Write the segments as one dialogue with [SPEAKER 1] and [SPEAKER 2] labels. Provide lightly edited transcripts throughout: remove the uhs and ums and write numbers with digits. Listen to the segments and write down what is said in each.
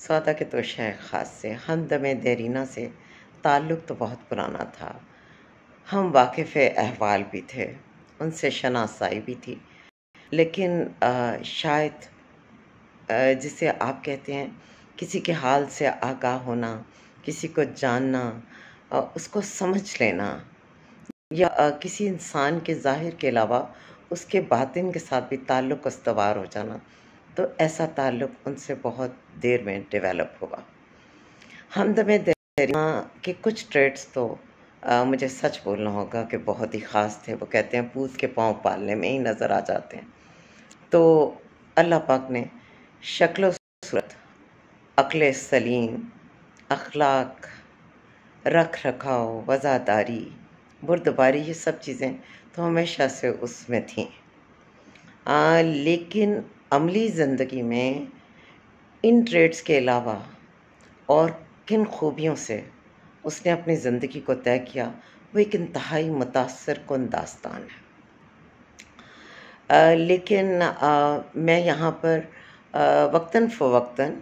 [SPEAKER 1] سودا کے تو شیخ خاص سے ہمدم دیرینہ سے تعلق تو بہت پرانا تھا۔ ہم واقف احوال بھی تھے، ان سے شناسائی بھی تھی، لیکن شاید جسے آپ کہتے ہیں کسی کے حال سے آگاہ ہونا، کسی کو جاننا، اس کو سمجھ لینا، یا کسی انسان کے ظاہر کے علاوہ اس کے باطن کے ساتھ بھی تعلق استوار ہو جانا، تو ایسا تعلق ان سے بہت دیر میں ڈیولپ ہوا۔ ہمدم دیرینہ کے کچھ ٹریٹس تو مجھے سچ بولنا ہوگا کہ بہت ہی خاص تھے۔ وہ کہتے ہیں پوت کے پاؤں پالنے میں ہی نظر آ جاتے ہیں۔ تو اللہ پاک نے شکل و صورت، عقل سلیم، اخلاق، رکھ رکھاؤ، وزاداری، بردباری، یہ سب چیزیں تو ہمیشہ سے اس میں تھیں، لیکن عملی زندگی میں ان ٹریٹس کے علاوہ اور کن خوبیوں سے اس نے اپنی زندگی کو طے کیا، وہ ایک انتہائی متاثر کن داستان ہے۔ لیکن میں یہاں پر وقتاً فوقتاً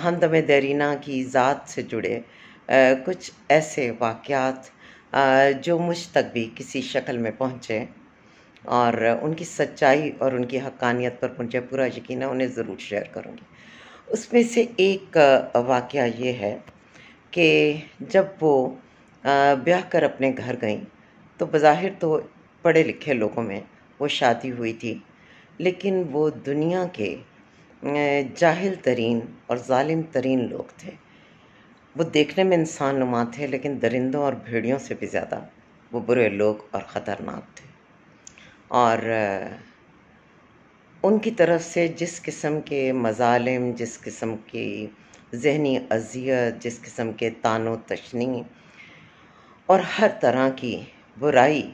[SPEAKER 1] ہمدم دیرینہ کی ذات سے جڑے کچھ ایسے واقعات جو مجھ تک بھی کسی شکل میں پہنچے اور ان کی سچائی اور ان کی حقانیت پر مجھے پورا یقین ہے، انہیں ضرور شیئر کروں گی۔ اس میں سے ایک واقعہ یہ ہے کہ جب وہ بیاہ کر اپنے گھر گئیں تو بظاہر تو پڑھے لکھے لوگوں میں وہ شادی ہوئی تھی، لیکن وہ دنیا کے جاہل ترین اور ظالم ترین لوگ تھے۔ وہ دیکھنے میں انسان نما تھے، لیکن درندوں اور بھیڑیوں سے بھی زیادہ وہ برے لوگ اور خطرناک تھے، اور ان کی طرف سے جس قسم کے مظالم، جس قسم کی ذہنی اذیت، جس قسم کے طعن و تشنیع اور ہر طرح کی برائی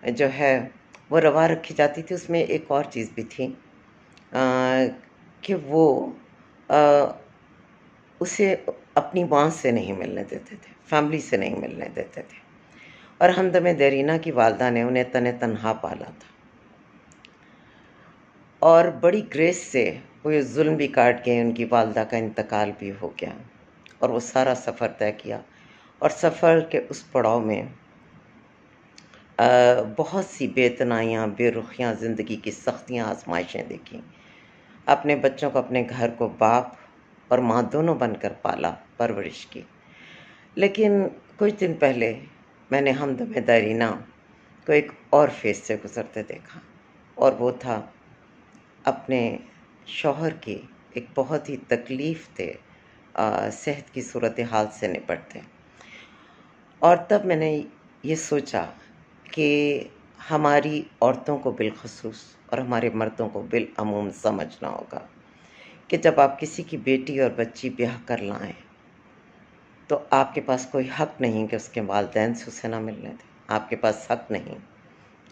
[SPEAKER 1] جو ہے وہ روا رکھی جاتی تھی، اس میں ایک اور چیز بھی تھی کہ وہ اسے اپنی ماں سے نہیں ملنے دیتے تھے، فیملی سے نہیں ملنے دیتے تھے، اور ہمدم دیرینہ کی والدہ نے انہیں تنہا پالا تھا، اور بڑی گریس سے وہ یہ ظلم بھی کاٹ گئے، ان کی والدہ کا انتقال بھی ہو گیا، اور وہ سارا سفر طے کیا، اور سفر کے اس پڑاؤ میں بہت سی بے تنائیاں، بے رخیاں، زندگی کی سختیاں، آزمائشیں دیکھیں، اپنے بچوں کو، اپنے گھر کو باپ اور ماں دونوں بن کر پالا، پرورش کی۔ لیکن کچھ دن پہلے میں نے ہمدم دیرینہ کو ایک اور فیز سے گزرتے دیکھا، اور وہ تھا اپنے شوہر کی ایک بہت ہی تکلیف دہ صحت کی صورتحال سے نپٹتے، اور تب میں نے یہ سوچا کہ ہماری عورتوں کو بالخصوص اور ہمارے مردوں کو بالعموم سمجھنا ہوگا کہ جب آپ کسی کی بیٹی اور بچی بیاہ کر لائیں تو آپ کے پاس کوئی حق نہیں کہ اس کے والدین سے اسے نہ ملنے دیں، آپ کے پاس حق نہیں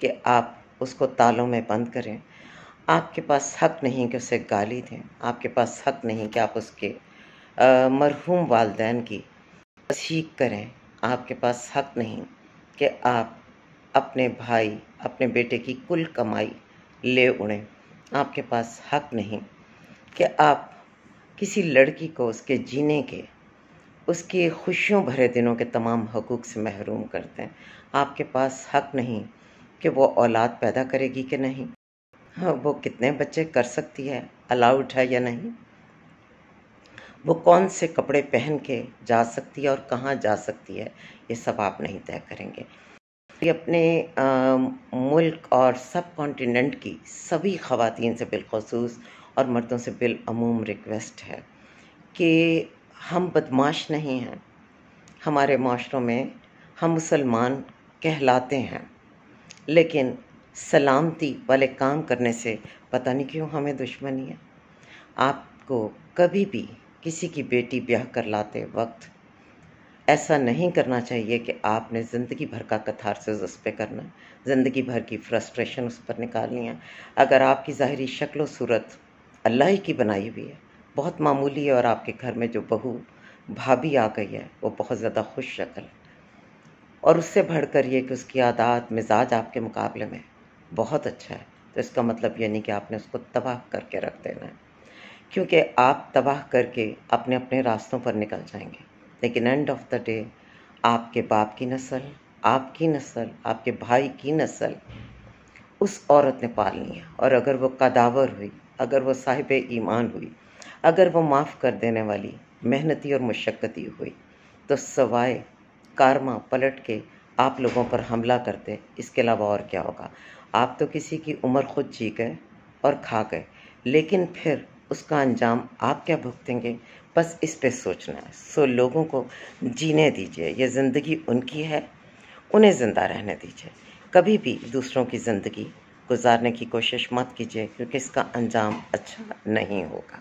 [SPEAKER 1] کہ آپ اس کو تالوں میں بند کریں، آپ کے پاس حق نہیں کہ اسے گالی دیں، آپ کے پاس حق نہیں کہ آپ اس کے مرحوم والدین کی تصحیق کریں، آپ کے پاس حق نہیں کہ آپ اپنے بھائی، اپنے بیٹے کی کل کمائی لے اڑیں، آپ کے پاس حق نہیں کہ آپ کسی لڑکی کو اس کے جینے کے، اس کی خوشیوں بھرے دنوں کے تمام حقوق سے محروم کرتے ہیں، آپ کے پاس حق نہیں کہ وہ اولاد پیدا کرے گی کہ نہیں، وہ کتنے بچے کر سکتی ہے، الاؤڈ ہے یا نہیں، وہ کون سے کپڑے پہن کے جا سکتی ہے اور کہاں جا سکتی ہے، یہ سب آپ نہیں طے کریں گے۔ یہ اپنے ملک اور سب کانٹیننٹ کی سبھی خواتین سے بالخصوص اور مردوں سے بالعموم ریکویسٹ ہے کہ ہم بدمعاش نہیں ہیں، ہمارے معاشروں میں ہم مسلمان کہلاتے ہیں، لیکن سلامتی والے کام کرنے سے پتہ نہیں کیوں ہمیں دشمنی ہے۔ آپ کو کبھی بھی کسی کی بیٹی بیاہ کر لاتے وقت ایسا نہیں کرنا چاہیے کہ آپ نے زندگی بھر کا کتھارسس اس پہ کرنا ہے، زندگی بھر کی فرسٹریشن اس پر نکالنی ہے۔ اگر آپ کی ظاہری شکل و صورت اللہ ہی کی بنائی ہوئی ہے، بہت معمولی ہے، اور آپ کے گھر میں جو بہو بھابھی آ گئی ہے وہ بہت زیادہ خوش شکل ہے، اور اس سے بڑھ کر یہ کہ اس کی عادات مزاج آپ کے مقابلے میں بہت اچھا ہے، تو اس کا مطلب یہ نہیں کہ آپ نے اس کو تباہ کر کے رکھ دینا ہے۔ کیونکہ آپ تباہ کر کے اپنے اپنے راستوں پر نکل جائیں گے، لیکن اینڈ آف دا ڈے آپ کے باپ کی نسل، آپ کی نسل، آپ کے بھائی کی نسل اس عورت نے پالنی ہے، اور اگر وہ قداور ہوئی، اگر وہ صاحب ایمان ہوئی، اگر وہ معاف کر دینے والی، محنتی اور مشقتی ہوئی، تو سوائے کارما پلٹ کے آپ لوگوں پر حملہ کرتے، اس کے علاوہ اور کیا ہوگا؟ آپ تو کسی کی عمر خود جی گئے اور کھا گئے، لیکن پھر اس کا انجام آپ کیا بھگتیں گے؟ بس اس پہ سوچنا ہے۔ سو لوگوں کو جینے دیجیے، یہ زندگی ان کی ہے، انہیں زندہ رہنے دیجیے۔ کبھی بھی دوسروں کی زندگی گزارنے کی کوشش مت کیجیے، کیونکہ اس کا انجام اچھا نہیں ہوگا۔